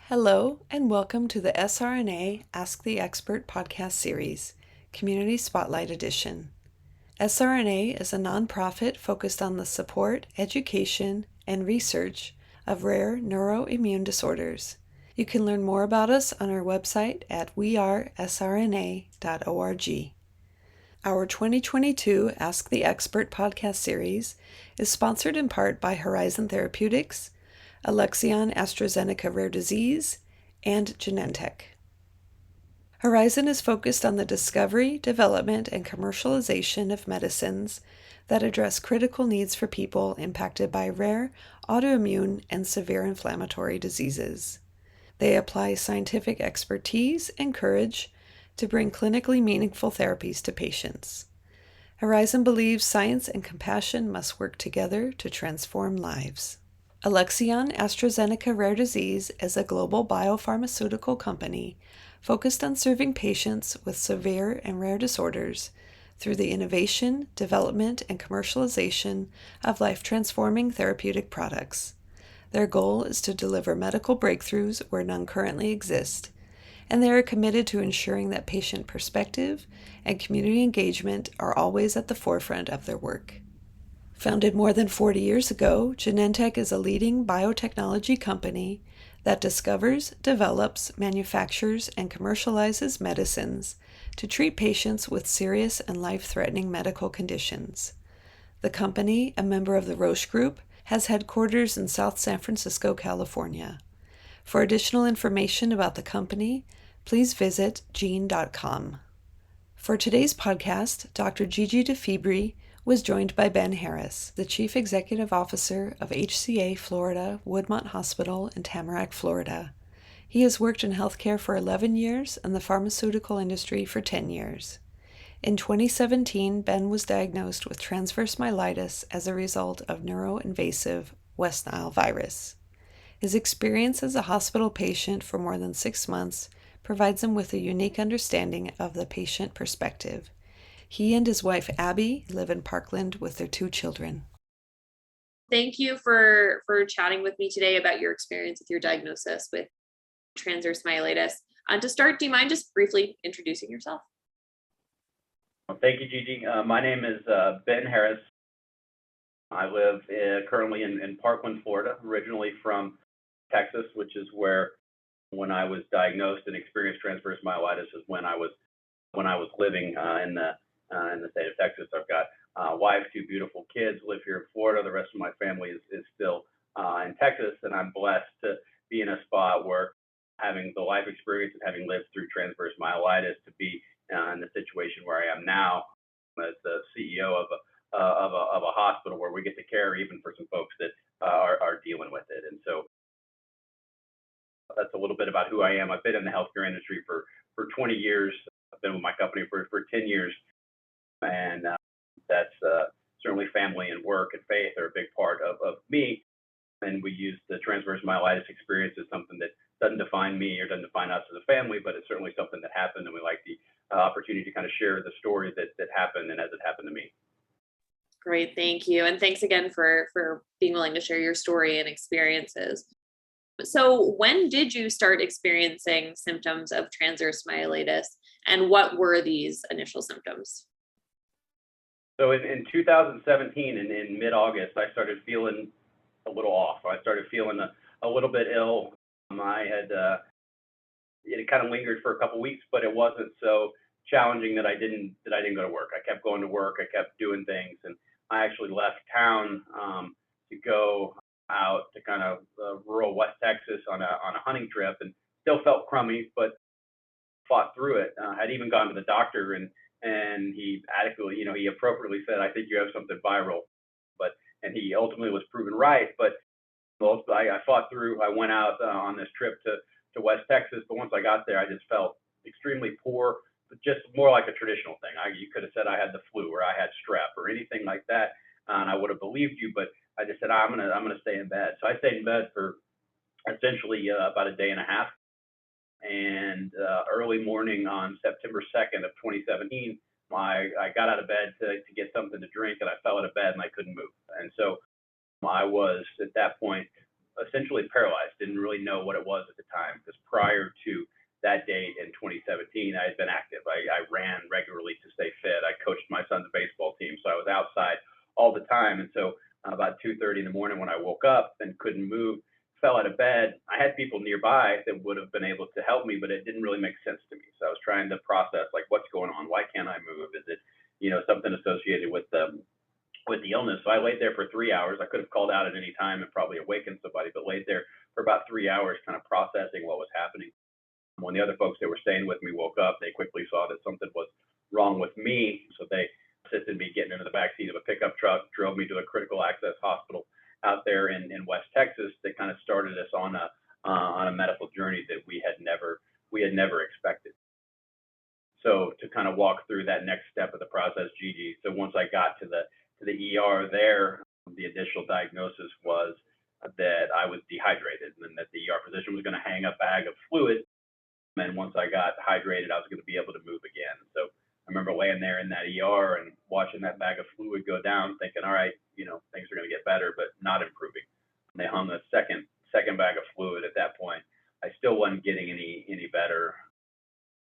Hello, and welcome to the SRNA Ask the Expert podcast series, Community Spotlight Edition. SRNA is a nonprofit focused on the support, education, and research of rare neuroimmune disorders. You can learn more about us on our website at wearesrna.org. Our 2022 Ask the Expert podcast series is sponsored in part by Horizon Therapeutics, Alexion AstraZeneca Rare Disease, and Genentech. Horizon is focused on the discovery, development, and commercialization of medicines that address critical needs for people impacted by rare, autoimmune, and severe inflammatory diseases. They apply scientific expertise and courage to bring clinically meaningful therapies to patients. Horizon believes science and compassion must work together to transform lives. Alexion AstraZeneca Rare Disease is a global biopharmaceutical company focused on serving patients with severe and rare disorders through the innovation, development, and commercialization of life-transforming therapeutic products. Their goal is to deliver medical breakthroughs where none currently exist, and they are committed to ensuring that patient perspective and community engagement are always at the forefront of their work. Founded more than 40 years ago, Genentech is a leading biotechnology company that discovers, develops, manufactures, and commercializes medicines to treat patients with serious and life-threatening medical conditions. The company, a member of the Roche Group, has headquarters in South San Francisco, California. For additional information about the company, please visit gene.com. For today's podcast, Dr. Gigi deFiebre was joined by Ben Harris, the Chief Executive Officer of HCA Florida Woodmont Hospital in Tamarack, Florida. He has worked in healthcare for 11 years and the pharmaceutical industry for 10 years. In 2017, Ben was diagnosed with transverse myelitis as a result of neuroinvasive West Nile virus. His experience as a hospital patient for more than 6 months provides him with a unique understanding of the patient perspective. He and his wife, Abby, live in Parkland with their 2 children. Thank you for chatting with me today about your experience with your diagnosis with transverse myelitis. To start, do you mind just briefly introducing yourself? Well, thank you, Gigi. My name is Ben Harris. I live currently in Parkland, Florida, originally from Texas, which is where, when I was diagnosed and experienced transverse myelitis, is when I was living in the state of Texas. I've got a wife, 2 beautiful kids, live here in Florida. The rest of my family is still in Texas, and I'm blessed to be in a spot where, having the life experience and having lived through transverse myelitis, to be in the situation where I am now as the CEO of a hospital where we get to care even for some folks that are dealing with it. And so that's a little bit about who I am. I've been in the healthcare industry for 20 years. I've been with my company for 10 years. And that's certainly family and work and faith are a big part of me. And we use the transverse myelitis experience as something that doesn't define me or doesn't define us as a family, but it's certainly something that happened, and we like the opportunity to kind of share the story that happened and as it happened to me. Great, thank you. And thanks again for being willing to share your story and experiences. So when did you start experiencing symptoms of transverse myelitis, and what were these initial symptoms? So in 2017, in mid-August, I started feeling a little off. I started feeling a little bit ill. It kind of lingered for a couple weeks, but it wasn't so challenging that I didn't go to work. I kept going to work. I kept doing things, and I actually left town to go out to kind of rural West Texas on a hunting trip, and still felt crummy, but fought through it. I'd even gone to the doctor, and he adequately, he appropriately said, "I think you have something viral," and he ultimately was proven right. But I fought through. I went out on this trip to West Texas, but once I got there, I just felt extremely poor, but just more like a traditional thing. You could have said I had the flu or I had strep or anything like that, and I would have believed you. But I just said, I'm gonna stay in bed. So I stayed in bed for essentially about a day and a half. And early morning on September 2nd of 2017, I got out of bed to get something to drink, and I fell out of bed and I couldn't move. And so I was, at that point, essentially paralyzed, didn't really know what it was at the time, because prior to that date in 2017, I had been active. I ran regularly to stay fit. I coached my son's baseball team, so I was outside all the time. And so about 2:30 in the morning when I woke up and couldn't move, fell out of bed, I had people nearby that would have been able to help me, but it didn't really make sense to me. So I was trying to process, like, what's going on? Why can't I move? Is it, something associated with the illness? So I laid there for 3 hours. I could have called out at any time and probably awakened somebody, but laid there for about 3 hours, kind of processing what was happening. When the other folks that were staying with me woke up, they quickly saw that something was wrong with me. So they assisted me getting into the backseat of a pickup truck, drove me to a critical access hospital out there in West Texas. That kind of started us on a medical journey that we had never expected. So to kind of walk through that next step of the process, Gigi. So once I got to the ER there, the initial diagnosis was that I was dehydrated, and that the ER physician was going to hang a bag of fluid. And once I got hydrated, I was going to be able to move again. So I remember laying there in that ER and watching that bag of fluid go down, thinking, all right, things are going to get better, but not improving. And they hung a second bag of fluid at that point. I still wasn't getting any better.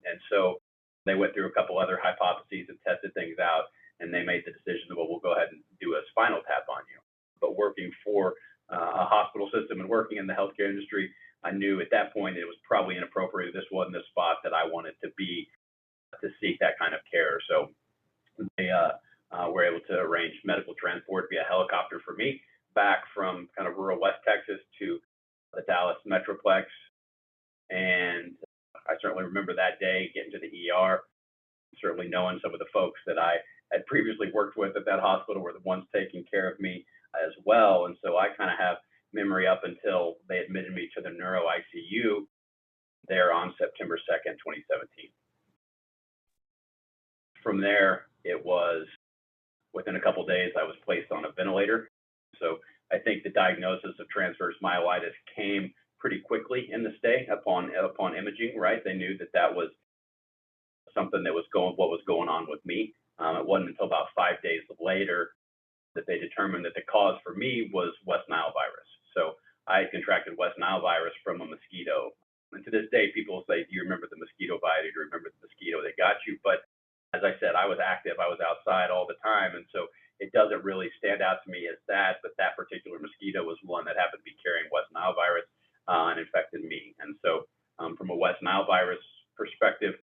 And so they went through a couple other hypotheses and tested things out, and they made the decision that, well, we'll go ahead and do a spinal tap on you. But working for a hospital system and working in the healthcare industry, I knew at that point it was probably inappropriate. This wasn't the spot that I wanted to be to seek that kind of care. So they were able to arrange medical transport via helicopter for me back from kind of rural West Texas to the Dallas Metroplex. And I certainly remember that day getting to the ER, certainly knowing some of the folks that I had previously worked with at that hospital were the ones taking care of me as well. And so I kind of have memory up until they admitted me to the neuro ICU there on September 2nd, 2017. From there, it was within a couple of days, I was placed on a ventilator. So I think the diagnosis of transverse myelitis came pretty quickly in the stay upon imaging, right? They knew that was something that was what was going on with me. It wasn't until about 5 days later that they determined that the cause for me was West Nile virus. So I contracted West Nile virus from a mosquito. And to this day, people say, do you remember the mosquito bite? Do you remember the mosquito that got you? But as I said, I was active. I was outside all the time. And so it doesn't really stand out to me as that, but that particular mosquito was one that happened to be carrying West Nile virus and infected me. And so from a West Nile virus perspective,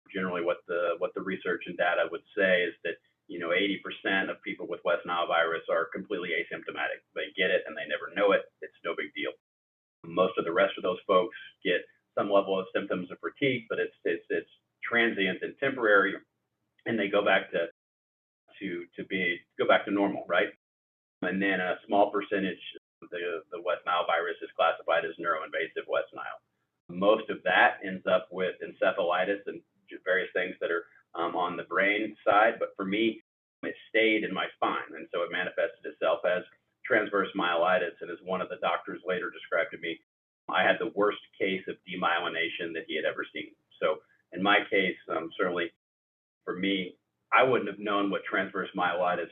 generally what the research and data would say is that 80% of people with West Nile virus are completely asymptomatic. They get it and they never know it. It's no big deal. Most of the rest of those folks get some level of symptoms of fatigue, but it's transient and temporary, and they go back to normal, right? And then a small percentage of the West Nile virus is classified as neuroinvasive West Nile. Most of that ends up with encephalitis and various things that are on the brain side, but for me, it stayed in my spine, and so it manifested itself as transverse myelitis. And as one of the doctors later described to me, I had the worst case of demyelination that he had ever seen. So in my case, certainly for me, I wouldn't have known what transverse myelitis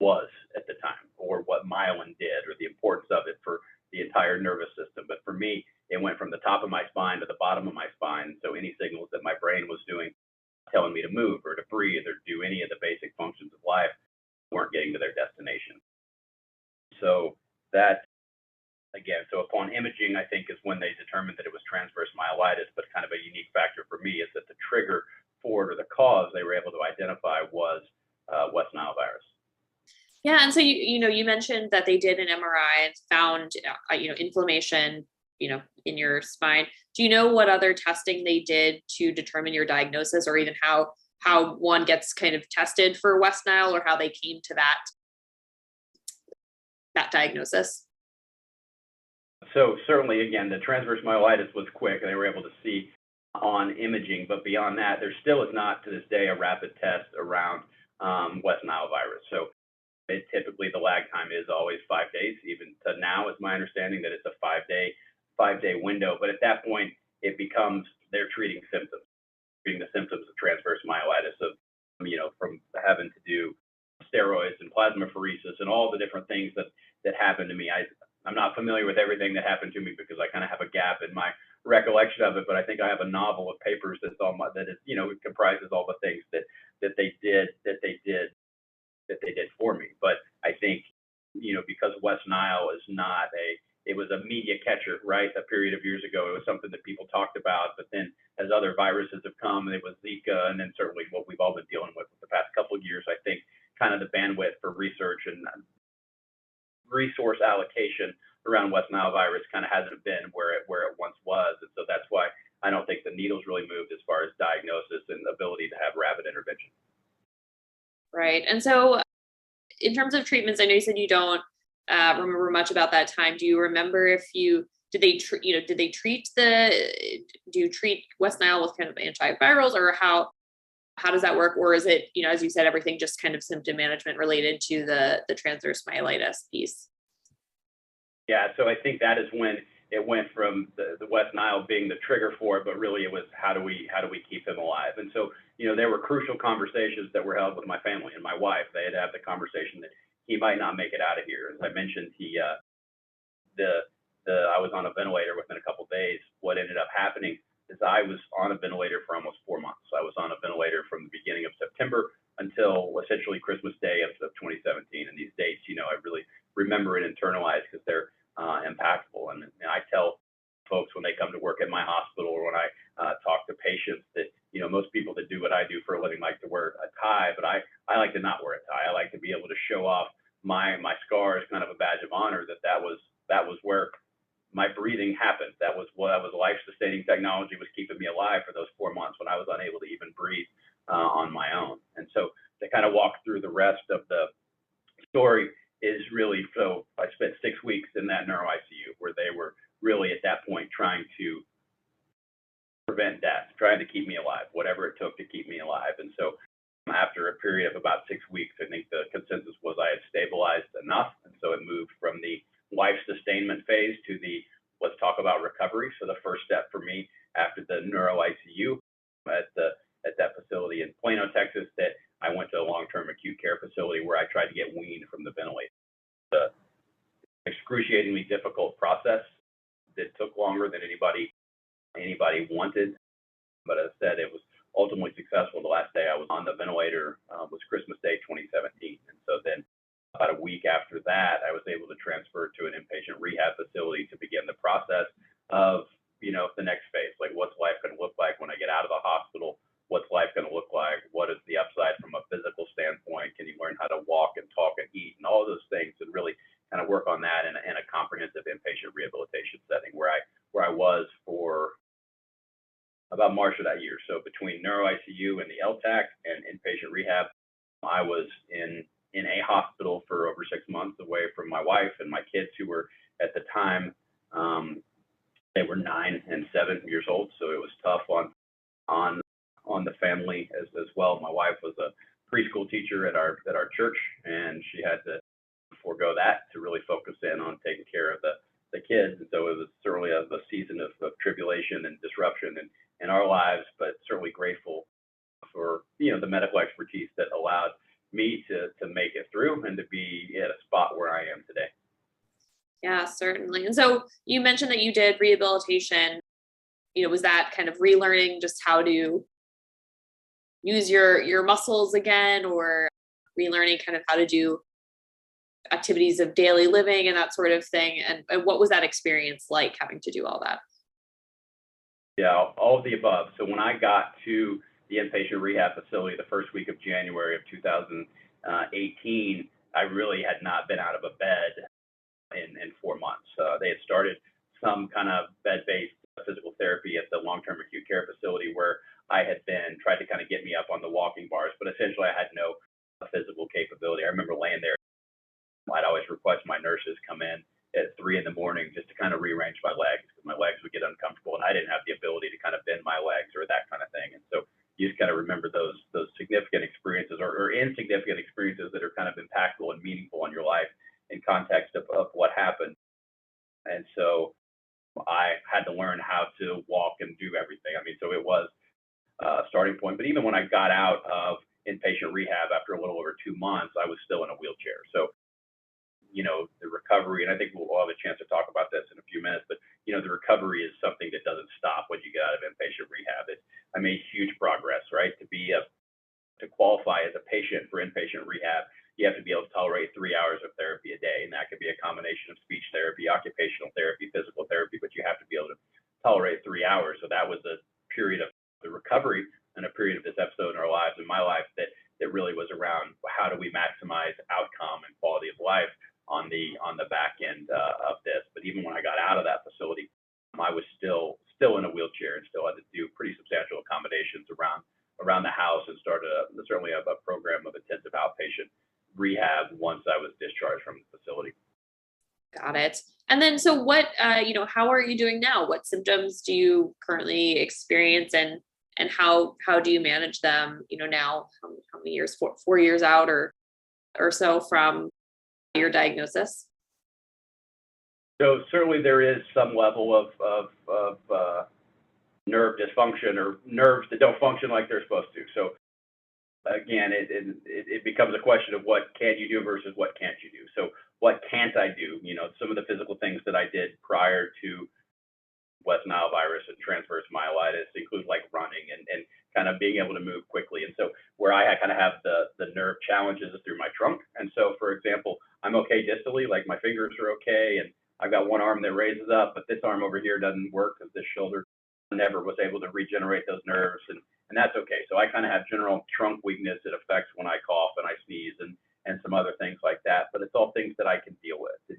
was at the time, or what myelin did, or the importance of it for the entire nervous system. But for me, it went from the top of my spine to the bottom of my spine. So any signals that my brain was doing, telling me to move or to breathe or do any of the basic functions of life, weren't getting to their destination. So that, again, so upon imaging, I think is when they determined that it was transverse myelitis, but kind of a unique factor for me is that the trigger for it, or the cause they were able to identify, was West Nile virus. Yeah, and so you mentioned that they did an MRI and found inflammation in your spine. Do you know what other testing they did to determine your diagnosis, or even how one gets kind of tested for West Nile, or how they came to that diagnosis? So certainly, again, the transverse myelitis was quick, and they were able to see on imaging. But beyond that, there still is not to this day a rapid test around West Nile virus. So typically the lag time is always 5 days. Even to now, is my understanding that it's a 5-day window. But at that point, it becomes they're treating the symptoms of transverse myelitis, of from having to do steroids and plasmapheresis and all the different things that happened to me. I'm not familiar with everything that happened to me because I kind of have a gap in my recollection of it, but I think I have a novel of papers that's all that is, it comprises all the things that they did for me. But I think, because West Nile is not it was a media catcher, right? A period of years ago, it was something that people talked about, but then as other viruses have come, it was Zika, and then certainly what we've all been dealing with the past couple of years, I think kind of the bandwidth for research and resource allocation around West Nile virus kind of hasn't been where it once was. And so that's why I don't think the needle's really moved as far as diagnosis and ability to have rapid intervention. Right. And so in terms of treatments, I know you said you don't remember much about that time. Do you remember if did they treat do you treat West Nile with kind of antivirals, or how does that work? Or is it, as you said, everything just kind of symptom management related to the transverse myelitis piece? Yeah, so I think that is when it went from the West Nile being the trigger for it, but really it was how do we keep him alive? And so, there were crucial conversations that were held with my family and my wife. They had to have the conversation that he might not make it out of here. As I mentioned, I was on a ventilator within a couple of days. What ended up happening is I was on a ventilator for almost 4 months. I was on a ventilator from the beginning of September until essentially Christmas Day of 2017. And these dates, I really remember and internalize because they're impactful. And I tell folks when they come to work at my hospital or when I talk to patients that, most people that do what I do for a living like to wear a tie, but I like to not wear a tie. I like to be able to show off my scars, kind of a badge of honor that was where my breathing happened. That was life-sustaining technology was keeping me alive for those 4 months when I was unable to even breathe on my own. And so to kind of walk through the rest of the story is really, so I spent 6 weeks in that neuro ICU where they were really at that point trying to prevent death, trying to keep me alive, whatever it took to keep me alive. And so after a period of about 6 weeks, I think the consensus was I had stabilized enough. And so it moved from the life sustainment phase to the let's talk about recovery. So the first step for me after the neuro ICU at that facility in Plano, Texas, that I went to a long-term acute care facility where I tried to get weaned from the ventilator. The excruciatingly difficult process that took longer than anybody wanted, but as I said, it was ultimately successful. The last day I was on the ventilator was Christmas Day 2017, and so then about a week after that, I was able to transfer to an inpatient rehab facility to begin the process of the next phase, like what's life going to look like when I get out of the hospital. What's life going to look like? What is the upside from a physical standpoint? Can you learn how to walk and talk and eat and all those things, and really kind of work on that in a comprehensive inpatient rehabilitation setting where I was for about March of that year. So between neuro ICU and the LTAC and inpatient rehab, I was in a hospital for over 6 months away from my wife and my kids, who were at the time they were 9 and 7 years old. So it was tough on the family as well. My wife was a preschool teacher at our church, and she had to forego that to really focus in on taking care of the kids. And so it was certainly a season of tribulation and disruption in our lives, but certainly grateful for the medical expertise that allowed me to make it through and to be at a spot where I am today. Yeah, certainly. And so you mentioned that you did rehabilitation. Was that kind of relearning just how to use your muscles again, or relearning kind of how to do activities of daily living and that sort of thing? And what was that experience like, having to do all that? Yeah, all of the above. So when I got to the inpatient rehab facility the first week of January of 2018, I really had not been out of a bed in 4 months. They had started some kind of bed-based physical therapy at the long-term acute care facility where I had been tried to kind of get me up on the walking bars, but essentially I had no physical capability. I remember laying there. I'd always request my nurses come in at 3 a.m. just to kind of rearrange my legs, because my legs would get uncomfortable and I didn't have the ability to kind of bend my legs or that kind of thing. And so you just kind of remember those significant experiences or insignificant experiences that are kind of impactful and meaningful in your life in context of what happened. And so I had to learn how to walk and do everything. I mean, so it was a starting point. But even when I got out of inpatient rehab after a little over 2 months, I was still in a wheelchair. So the recovery, and I think we'll have a chance to talk about this in a few minutes, but, the recovery is something that doesn't stop when you get out of inpatient rehab. I made huge progress, right? To qualify as a patient for inpatient rehab, you have to be able to tolerate 3 hours of therapy a day, and that could be a combination of speech therapy, occupational therapy, physical therapy, but you have to be able to tolerate 3 hours. So that was a period of the recovery and a period of this episode in our lives, in my life, that really was around how do we maximize outcome and quality of life on the back end of this. But even when I got out of that facility, I was still in a wheelchair and still had to do pretty substantial accommodations around the house, and started certainly a program of intensive outpatient rehab once I was discharged from the facility. Got it. And then, so what, how are you doing now? What symptoms do you currently experience, and how do you manage them, now, how many years, 4 years out or so from your diagnosis? So certainly there is some level of nerve dysfunction, or nerves that don't function like they're supposed to. So again, it becomes a question of what can you do versus what can't you do. So what can't I do? Some of the physical things that I did prior to West Nile virus and transverse myelitis include like running and kind of being able to move quickly. And so where I kind of have the nerve challenges is through my trunk. And so, for example, I'm okay distally, like my fingers are okay, and I've got one arm that raises up, but this arm over here doesn't work because this shoulder never was able to regenerate those nerves, and that's okay. So I kind of have general trunk weakness that affects when I cough and I sneeze and some other things like that. But it's all things that I can deal with, and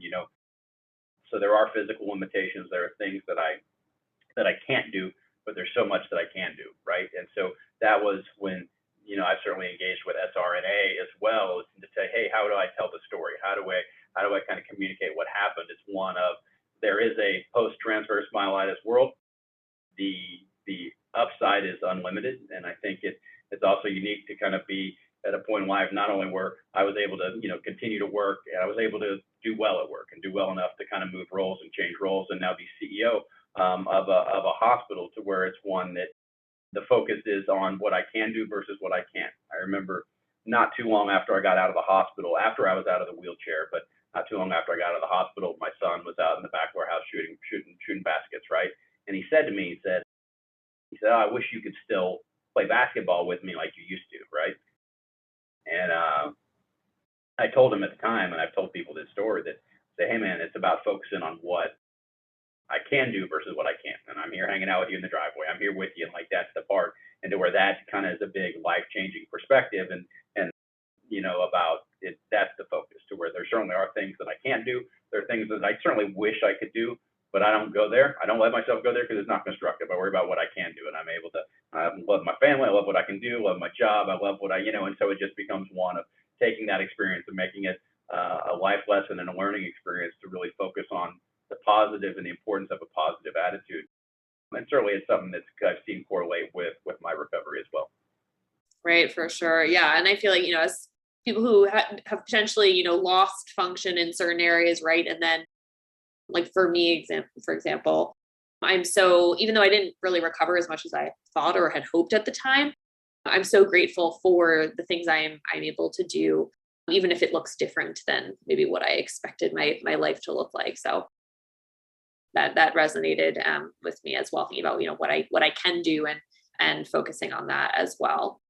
so there are physical limitations. There are things that I can't do, but there's so much that I can do, right? And so that was when I certainly engaged with SRNA as well, to say, hey, how do I tell the story? How do I kind of communicate what happened? It's one of, there is a post-transverse myelitis world. The upside is unlimited, and I think it's also unique to kind of be at a point in life not only where I was able to continue to work, and I was able to do well at work and do well enough to kind of move roles and change roles, and now be CEO of a hospital, to where it's one that the focus is on what I can do versus what I can't. I remember not too long after I got out of the hospital, after I was out of the wheelchair, but not too long after I got out of the hospital, my son was out in the back of our house shooting baskets, right? And he said to me, oh, I wish you could still play basketball with me like you used to, right? And I told him at the time, and I've told people this story, that say, hey man, it's about focusing on what I can do versus what I can't. And I'm here hanging out with you in the driveway. I'm here with you, and like that's the part, and to where that kind of is a big life-changing perspective, and about it, that's the focus, to where there certainly are things that I can't do. There are things that I certainly wish I could do, but I don't go there. I don't let myself go there because it's not constructive. I worry about what I can do, and I'm able to love my family. I love what I can do, love my job. I love what and so it just becomes one of taking that experience and making it a life lesson and a learning experience to really focus on the positive and the importance of a positive attitude. And certainly it's something that I've seen correlate with my recovery as well. Right, for sure. Yeah. And I feel like, as people who have potentially, lost function in certain areas, right? And then, like for me, for example, even though I didn't really recover as much as I thought or had hoped at the time, I'm so grateful for the things I'm able to do, even if it looks different than maybe what I expected my life to look like. So that resonated with me as well, thinking about, what I can do, and focusing on that as well.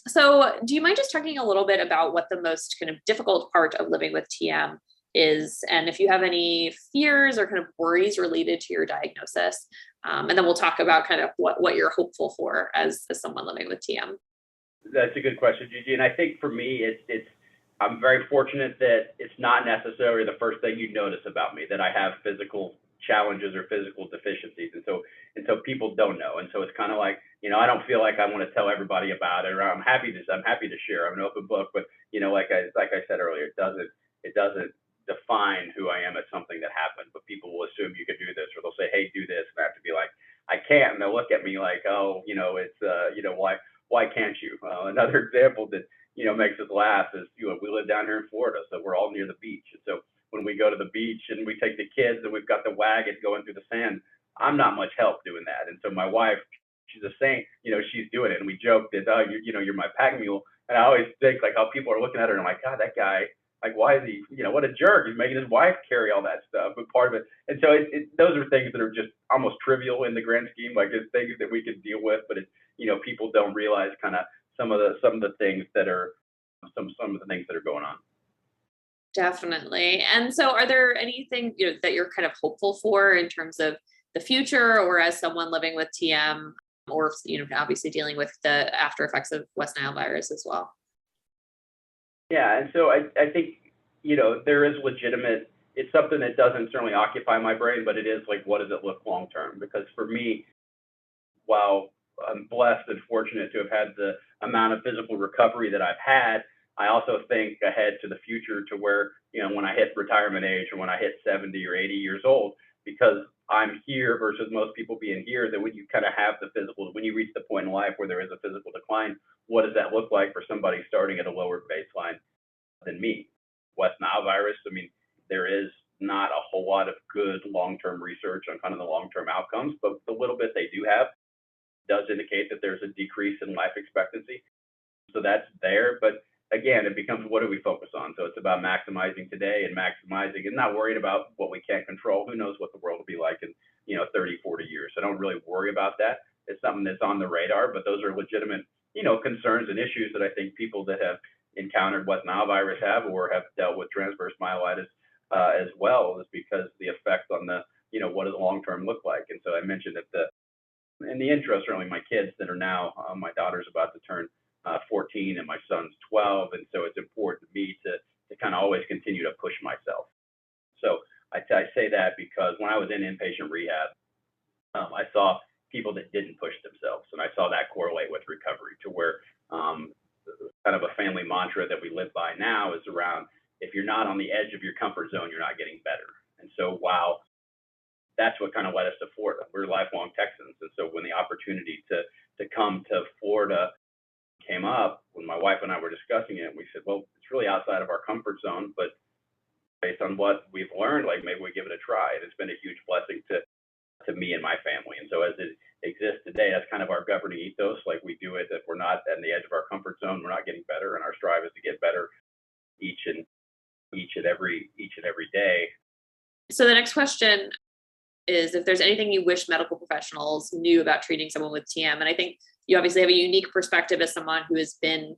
So do you mind just talking a little bit about what the most kind of difficult part of living with TM is, and if you have any fears or kind of worries related to your diagnosis? And then we'll talk about kind of what you're hopeful for as someone living with TM. That's a good question, Gigi. And I think for me, I'm very fortunate that it's not necessarily the first thing you notice about me, that I have physical challenges or physical deficiencies. And so people don't know. And so it's kind of like, I don't feel like I want to tell everybody about it, or I'm happy to share. I'm an open book, but like I said earlier, it doesn't define who I am as something that happened, but people will assume you could do this, or they'll say, hey, do this. And I have to be like, I can't. And they'll look at me like, oh, it's, why can't you? Another example that, makes us laugh is, we live down here in Florida, so we're all near the beach. And so when we go to the beach and we take the kids and we've got the wagon going through the sand, I'm not much help doing that. And so my wife, she's a saint, she's doing it. And we joke that, you're my pack mule. And I always think like how people are looking at her and I'm like, God, that guy Like, why is he, what a jerk. He's making his wife carry all that stuff. But part of it, and so those are things that are just almost trivial in the grand scheme. Like, it's things that we can deal with, but people don't realize kind of some of the things that are some of the things that are going on. Definitely. And so are there anything, that you're kind of hopeful for in terms of the future, or as someone living with TM, or, obviously dealing with the after effects of West Nile virus as well? Yeah, and so I think, there is legitimate, it's something that doesn't certainly occupy my brain, but it is like, what does it look long term? Because for me, while I'm blessed and fortunate to have had the amount of physical recovery that I've had, I also think ahead to the future to where, when I hit retirement age or when I hit 70 or 80 years old, because I'm here versus most people being here, that when you kind of have the physical, when you reach the point in life where there is a physical decline, what does that look like for somebody starting at a lower baseline than me? West Nile virus, I mean, there is not a whole lot of good long-term research on kind of the long-term outcomes, but the little bit they do have does indicate that there's a decrease in life expectancy. So that's there. But again, it becomes, what do we focus on? So it's about maximizing today and maximizing and not worried about what we can't control. Who knows what the world will be like in 30, 40 years. So I don't really worry about that. It's something that's on the radar, but those are legitimate concerns and issues that I think people that have encountered West Nile virus have, or have dealt with transverse myelitis as well, is because the effect on the what does long term look like. And so I mentioned that in the intro, certainly my kids that are now, my daughter's about to turn 14 and my son's 12, and so it's important to me to kind of always continue to push myself. So I say that because when I was in inpatient rehab, I saw people that didn't push themselves, and I saw that correlate with recovery to where kind of a family mantra that we live by now is around, if you're not on the edge of your comfort zone, you're not getting better. And so while that's what kind of led us to Florida, we're lifelong Texans, and so when the opportunity to come to Florida came up, when my wife and I were discussing it, we said, well, it's really outside of our comfort zone, but based on what we've learned, like, maybe we give it a try. And it's been a huge blessing to me and my family. And so as it exists today, that's kind of our governing ethos. Like, we do it, if we're not at the edge of our comfort zone, we're not getting better, and our strive is to get better each and every day. So the next question is, if there's anything you wish medical professionals knew about treating someone with TM. And I think you obviously have a unique perspective as someone who has been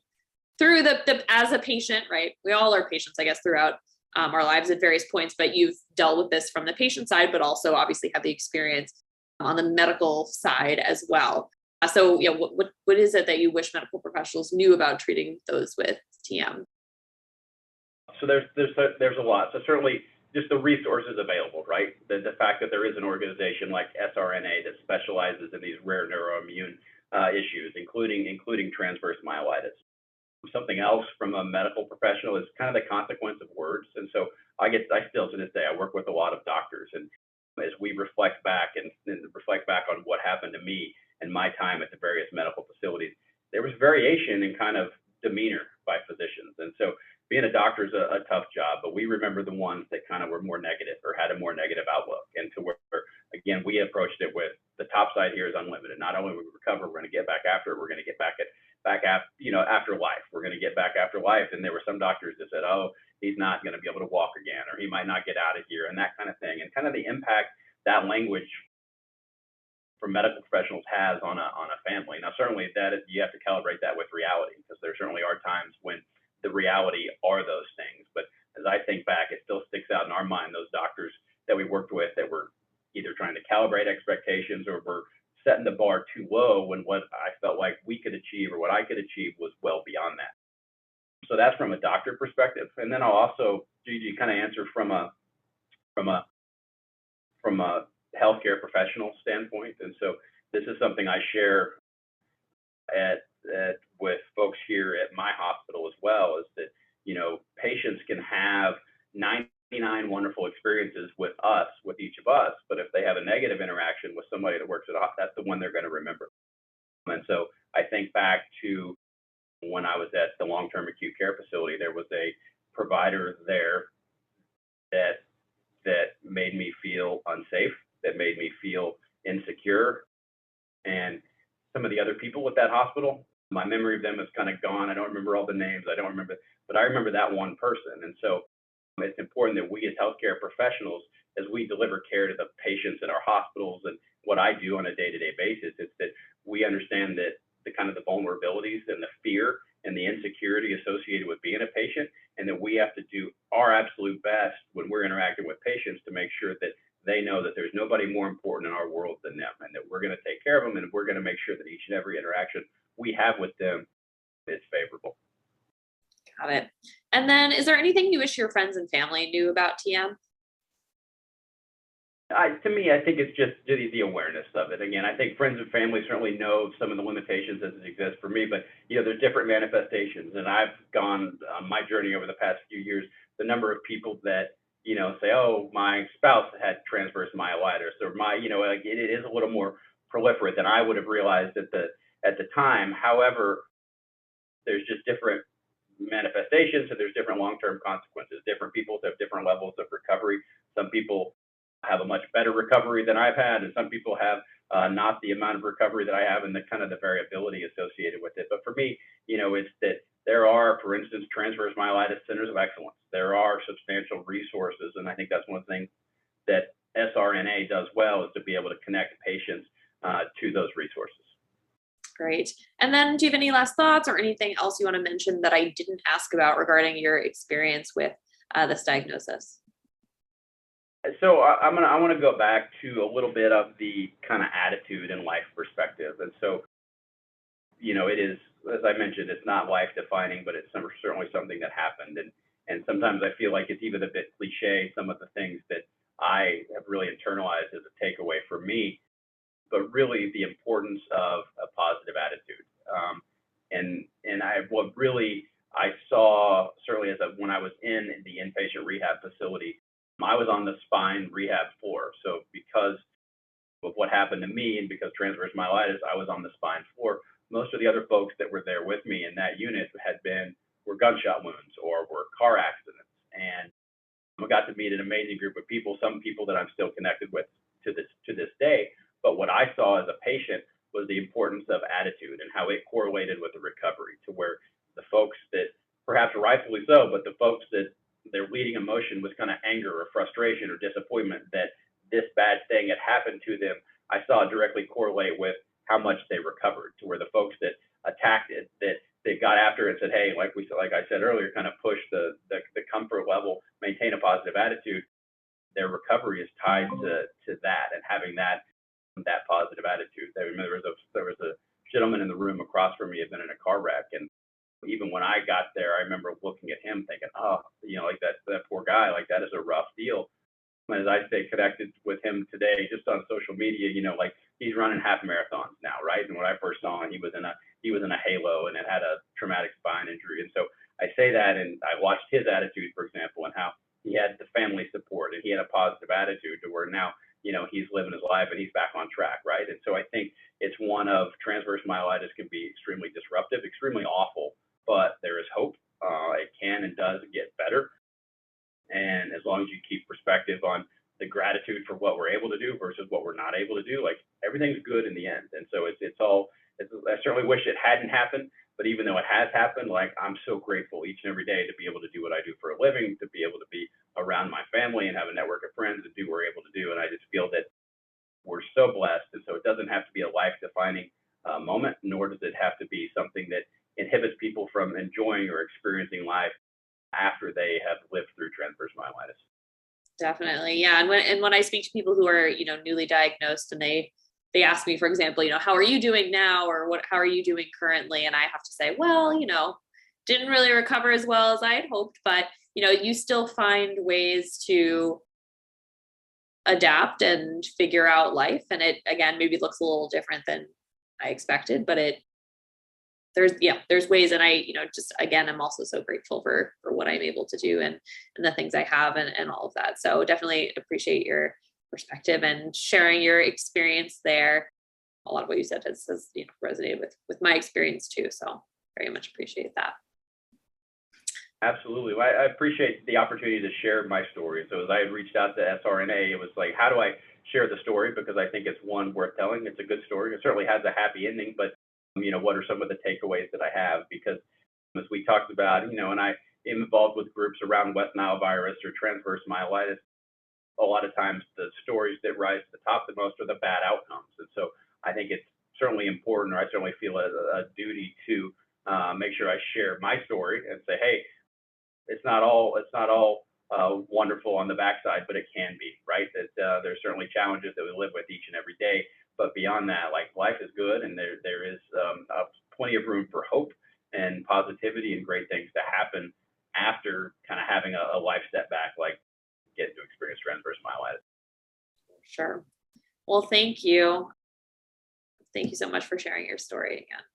through the as a patient, right? We all are patients, I guess, throughout our lives at various points, but you've dealt with this from the patient side, but also obviously have the experience on the medical side as well. So yeah, what is it that you wish medical professionals knew about treating those with TM? So there's a lot. So certainly just the resources available, right? The fact that there is an organization like SRNA that specializes in these rare neuroimmune issues, including transverse myelitis. Something else from a medical professional is kind of the consequence of words. And so I still to this day, I work with a lot of doctors, and as we reflect back and reflect back on what happened to me and my time at the various medical facilities, there was variation in kind of demeanor by physicians. And so being a doctor is a tough job, but we remember the ones that kind of were more negative or had a more negative outlook. And to where, again, we approached it with the top side here is unlimited. Not only will we recover, we're going to get back after it, we're going to get back after life. We're going to get back after life. And there were some doctors that said, oh, he's not going to be able to walk again, or he might not get out of here, and that kind of thing. And kind of the impact that language for medical professionals has on a family. Now, certainly you have to calibrate that with reality, because there certainly are times when the reality are those things. But as I think back, it still sticks out in our mind, those doctors that we worked with that were either trying to calibrate expectations or were setting the bar too low when what I felt like we could achieve or what I could achieve was well beyond that. So that's from a doctor perspective. And then I'll also, Gigi, kind of answer from a healthcare professional standpoint. And so this is something I share with folks here at my hospital as well, is that, patients can have 99 wonderful experiences with each of us, but if they have a negative interaction with somebody that works at us, that's the one they're going to remember. And so I think back to when I was at the long-term acute care facility, there was a provider there that made me feel unsafe, that made me feel insecure. And some of the other people at that hospital My memory of them is kind of gone. I don't remember all the names. I don't remember, but I remember that one person. And so it's important that we as healthcare professionals, as we deliver care to the patients in our hospitals and what I do on a day-to-day basis, is that we understand that the kind of the vulnerabilities and the fear and the insecurity associated with being a patient, and that we have to do our absolute best when we're interacting with patients to make sure that they know that there's nobody more important in our world than them, and that we're going to take care of them, and we're going to make sure that each and every interaction we have with them is favorable. Got it. And then is there anything you wish your friends and family knew about TM? To me, I think it's just the awareness of it. Again, I think friends and family certainly know some of the limitations as it exists for me, but there's different manifestations. And I've gone on my journey over the past few years, the number of people that, say, oh, my spouse had transverse myelitis, or like it is a little more proliferate than I would have realized at the time. However, there's just different manifestations, and there's different long-term consequences. Different people have different levels of recovery. Some people have a much better recovery than I've had, and some people have not the amount of recovery that I have, and the kind of the variability associated with it. But for me, it's that there are, for instance, transverse myelitis centers of excellence. There are substantial resources, and I think that's one thing that SRNA does well, is to be able to connect patients to those resources. Great. And then do you have any last thoughts or anything else you want to mention that I didn't ask about regarding your experience with this diagnosis? So I want to go back to a little bit of the kind of attitude and life perspective. And so, it is, as I mentioned, it's not life defining, but it's certainly something that happened. And sometimes I feel like it's even a bit cliche, some of the things that I have really internalized as a takeaway for me, but really the importance of a positive attitude. What really I saw, certainly when I was in the inpatient rehab facility, I was on the spine rehab floor. So because of what happened to me, and because transverse myelitis, I was on the spine floor. Most of the other folks that were there with me in that unit were gunshot wounds or were car accidents. And I got to meet an amazing group of people, some people that I'm still connected with to this day. But what I saw as a patient was the importance of attitude and how it correlated with the recovery, to where the folks that, perhaps rightfully so, but the folks that their leading emotion was kind of anger or frustration or disappointment that this bad thing had happened to them, I saw directly correlate with how much they recovered, to where the folks that attacked it, that they got after it and said, hey, like I said earlier, kind of push the comfort level, maintain a positive attitude, their recovery is tied to that, and having that positive attitude. I remember there was a gentleman in the room across from me had been in a car wreck, and even when I got there, I remember looking at him thinking, oh, like that poor guy, like that is a rough deal. And as I stay connected with him today, just on social media, like he's running half marathons now, right? And when I first saw him, he was in a halo and had a traumatic spine injury. And so I say that, and I watched his attitude, for example, and how he had the family support, and he had a positive attitude, to where now, he's living his life and he's back on track, right? And so I think it's one of transverse myelitis can be extremely disruptive, extremely awful, but there is hope. It can and does get better. And as long as you keep perspective on the gratitude for what we're able to do versus what we're not able to do, like everything's good in the end. And so I certainly wish it hadn't happened, but even though it has happened, like I'm so grateful each and every day to be able to do what I do for a living, to be able to be around my family and have a network of friends and do what we're able to do. And I just feel that we're so blessed. And so it doesn't have to be a life defining moment, nor does it have to be something that inhibits people from enjoying or experiencing life after they have lived through transverse myelitis. Definitely. Yeah. And when I speak to people who are, newly diagnosed, and they ask me, for example, how are you doing now, or how are you doing currently? And I have to say, well, didn't really recover as well as I had hoped, but, you still find ways to adapt and figure out life. And it, again, maybe looks a little different than I expected, but there's ways. And I, again, I'm also so grateful for what I'm able to do and the things I have and all of that. So definitely appreciate your perspective and sharing your experience there. A lot of what you said has resonated with my experience too. So very much appreciate that. Absolutely. Well, I appreciate the opportunity to share my story. So as I reached out to SRNA, it was like, how do I share the story? Because I think it's one worth telling. It's a good story. It certainly has a happy ending, but what are some of the takeaways that I have? Because as we talked about, and I am involved with groups around West Nile virus or transverse myelitis, a lot of times the stories that rise to the top the most are the bad outcomes. And so I think it's certainly important, or I certainly feel a duty to make sure I share my story and say, hey, it's not all wonderful on the backside, but it can be, right? That there's certainly challenges that we live with each and every day, but beyond that, like, life is good, and there is plenty of room for hope and positivity and great things to happen after kind of having a life setback, like getting to experience transverse myelitis. Sure. Well, thank you. Thank you so much for sharing your story again.